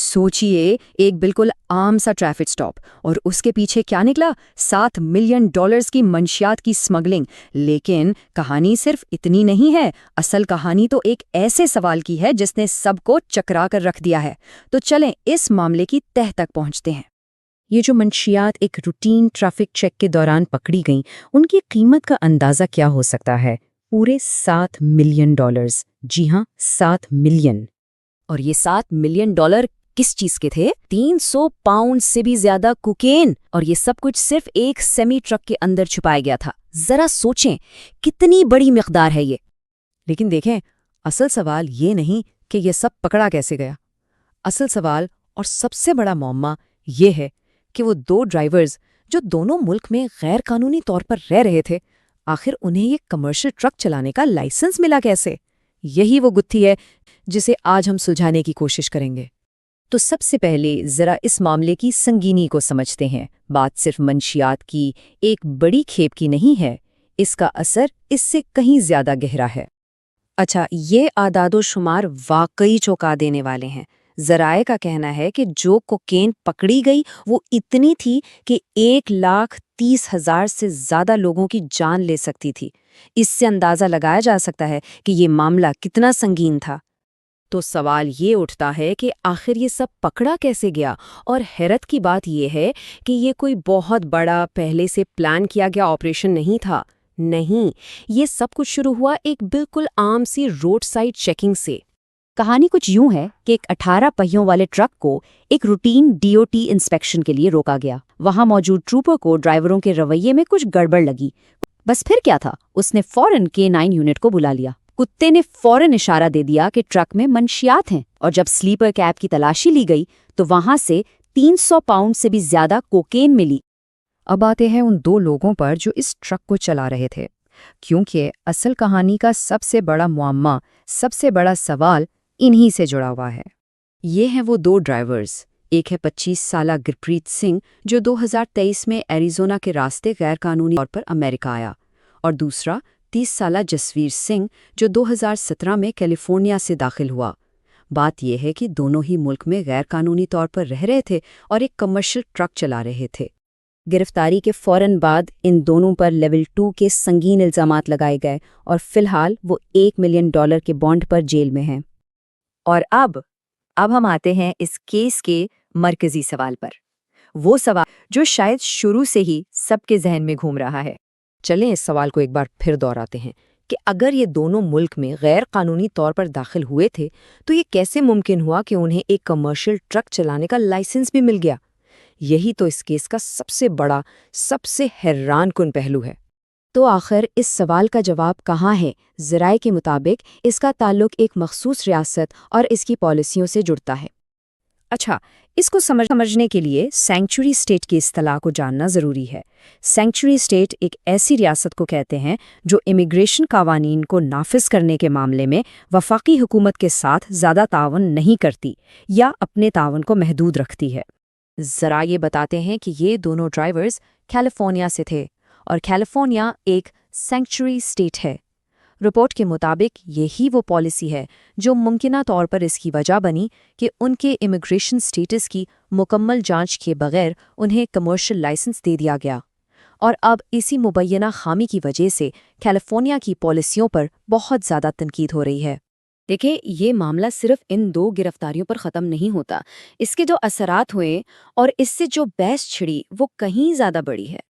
सोचिए, एक बिल्कुल आम सा ट्रैफिक स्टॉप और उसके पीछे क्या निकला? $7 मिलियन की मंशियात की स्मगलिंग। लेकिन कहानी सिर्फ इतनी नहीं है। असल कहानी तो एक ऐसे सवाल की है जिसने सबको चकरा कर रख दिया है। तो चलें इस मामले की तह तक पहुंचते हैं। ये जो मंशियात एक रूटीन ट्रैफिक चेक के दौरान पकड़ी गईं, उनकी कीमत का अंदाज़ा क्या हो सकता है? पूरे $7 मिलियन। जी हाँ, 7 मिलियन। और ये $7 मिलियन किस चीज के थे? 300 पाउंड से भी ज्यादा कोकेन। और ये सब कुछ सिर्फ एक सेमी ट्रक के अंदर छुपाया गया था। जरा सोचें, कितनी बड़ी मिकदार है ये। लेकिन देखें, असल सवाल ये नहीं कि ये सब पकड़ा कैसे गया। असल सवाल और सबसे बड़ा मौम्मा ये है कि वो दो ड्राइवर्स जो दोनों मुल्क में गैर कानूनी तौर पर रह रहे थे, आखिर उन्हें ये कमर्शियल ट्रक चलाने का लाइसेंस मिला कैसे? यही वो गुत्थी है जिसे आज हम सुलझाने की कोशिश करेंगे। तो सबसे पहले जरा इस मामले की संगीनी को समझते हैं। बात सिर्फ मंशियात की एक बड़ी खेप की नहीं है, इसका असर इससे कहीं ज्यादा गहरा है। अच्छा, ये आदादो-शुमार वाकई चौंका देने वाले हैं। ज़राए का कहना है कि जो कोकेन पकड़ी गई वो इतनी थी कि 1,30,000 से ज़्यादा लोगों की जान ले सकती थी। इससे अंदाज़ा लगाया जा सकता है कि ये मामला कितना संगीन था। तो सवाल ये उठता है कि आखिर ये सब पकड़ा कैसे गया? और हैरत की बात ये है कि ये कोई बहुत बड़ा पहले से प्लान किया गया ऑपरेशन नहीं था। नहीं, ये सब कुछ शुरू हुआ एक बिल्कुल आम सी रोड साइड चेकिंग से। कहानी कुछ यूं है कि एक 18 पहियों वाले ट्रक को एक रूटीन डीओटी इंस्पेक्शन के लिए रोका गया। वहां मौजूद ट्रूपर को ड्राइवरों के रवैये में कुछ गड़बड़ लगी। बस फिर क्या था, उसने फौरन K9 यूनिट को बुला लिया। कुत्ते ने फौरन इशारा दे दिया कि ट्रक में मंशियात हैं, और जब स्लीपर कैब की तलाशी ली गई तो वहां से 300 पाउंड से भी ज्यादा कोकेन मिली। अब आते हैं उन दो लोगों पर जो इस ट्रक को चला रहे थे, क्योंकि असल कहानी का सबसे बड़ा मुअम्मा, सबसे बड़ा सवाल इन्हीं से जुड़ा हुआ है। ये हैं वो दो ड्राइवर्स। एक है 25 साला गुरप्रीत सिंह, जो 2023 में एरिज़ोना के रास्ते गैरकानूनी तौर पर अमेरिका आया, और दूसरा 30 साला जसवीर सिंह, जो 2017 में कैलिफोर्निया से दाखिल हुआ। बात यह है कि दोनों ही मुल्क में गैरकानूनी तौर पर रह रहे थे और एक कमर्शियल ट्रक चला रहे थे। गिरफ्तारी के फौरन बाद इन दोनों पर लेवल 2 के संगीन इल्ज़ामात लगाए गए और फिलहाल वो $1 मिलियन के बॉन्ड पर जेल में हैं। और अब हम आते हैं इस केस के मरकजी सवाल पर, वो सवाल जो शायद शुरू से ही सबके जहन में घूम रहा है। चलें इस सवाल को एक बार फिर दोहराते हैं कि अगर ये दोनों मुल्क में गैर कानूनी तौर पर दाखिल हुए थे तो ये कैसे मुमकिन हुआ कि उन्हें एक कमर्शियल ट्रक चलाने का लाइसेंस भी मिल गया? यही तो इस केस का सबसे बड़ा, सबसे हैरानकुन पहलू है। तो आखिर इस सवाल का जवाब कहाँ है? ज़राए के मुताबिक इसका ताल्लुक एक मखसूस रियासत और इसकी पॉलिसियों से जुड़ता है। अच्छा, इसको समझने के लिए सैंक्चुरी स्टेट की इस्तिलाह को जानना ज़रूरी है। सैंक्चुरी स्टेट एक ऐसी रियासत को कहते हैं जो इमिग्रेशन कावानीन को नाफिज करने के मामले में वफाकी हुकूमत के साथ ज़्यादा तावन नहीं करती या अपने तावन को महदूद रखती है। ज़रा ये बताते हैं कि ये दोनों ड्राइवर्स कैलिफोर्निया से थे, और कैलिफोर्निया एक सैंक्चुरी स्टेट है। रिपोर्ट के मुताबिक यही वो पॉलिसी है जो मुमकिना तौर पर इसकी वजह बनी कि उनके इमिग्रेशन स्टेटस की मुकम्मल जांच किए बगैर उन्हें कमर्शियल लाइसेंस दे दिया गया। और अब इसी मुबैना खामी की वजह से कैलिफोर्निया की पॉलिसियों पर बहुत ज़्यादा तनकीद हो रही है। देखिए, ये मामला सिर्फ इन दो गिरफ्तारियों पर ख़त्म नहीं होता। इसके जो असरात हुए और इससे जो बहस छिड़ी वो कहीं ज़्यादा बड़ी है।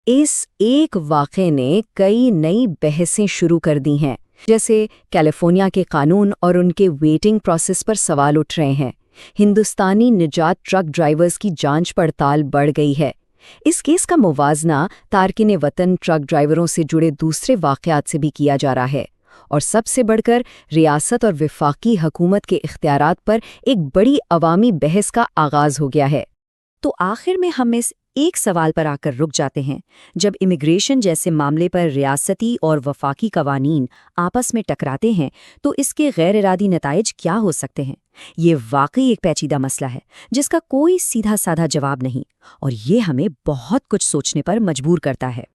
इस एक वाक़े ने कई नई बहसें शुरू कर दी हैं, जैसे कैलिफोर्निया के कानून और उनके वेटिंग प्रोसेस पर सवाल उठ रहे हैं। हिंदुस्तानी निजात ट्रक ड्राइवर्स की जांच पड़ताल बढ़ गई है। इस केस का मुवाजना तारकिन वतन ट्रक ड्राइवरों से जुड़े दूसरे वाक़यात से भी किया जा रहा है, और सबसे बढ़कर रियासत और वफाकी हुकूमत के इख्तियारात पर एक बड़ी अवामी बहस का आगाज़ हो गया है। तो आखिर में हम इस एक सवाल पर आकर रुक जाते हैं। जब इमिग्रेशन जैसे मामले पर रियासती और वफाकी कवानीन आपस में टकराते हैं तो इसके गैर इरादी नताइज क्या हो सकते हैं? ये वाकई एक पेचीदा मसला है जिसका कोई सीधा साधा जवाब नहीं, और ये हमें बहुत कुछ सोचने पर मजबूर करता है।